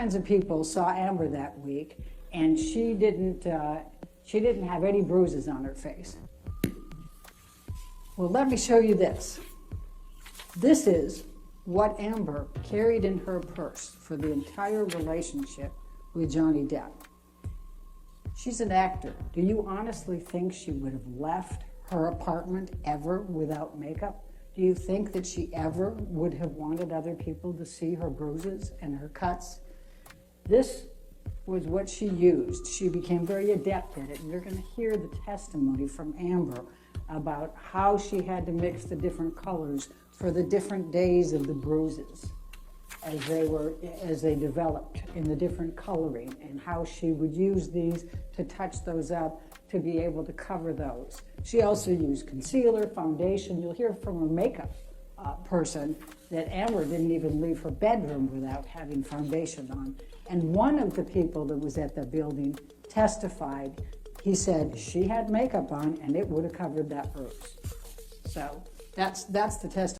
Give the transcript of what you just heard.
kinds of people saw Amber that week, and she didn't have any bruises on her face. Well, let me show you this. This is what Amber carried in her purse for the entire relationship with Johnny Depp. She's an actor. Do you honestly think she would have left her apartment ever without makeup? Do you think that she ever would have wanted other people to see her bruises and her cuts? This was what she used. She became very adept at it. And you're going to hear the testimony from Amber about how she had to mix the different colors for the different days of the bruises as they developed in the different coloring, and how she would use these to touch those up to be able to cover those. She also used concealer, foundation. You'll hear from a makeup person that Amber didn't even leave her bedroom without having foundation on. And one of the people that was at the building testified. He said she had makeup on and it would have covered that bruise. So that's the testimony.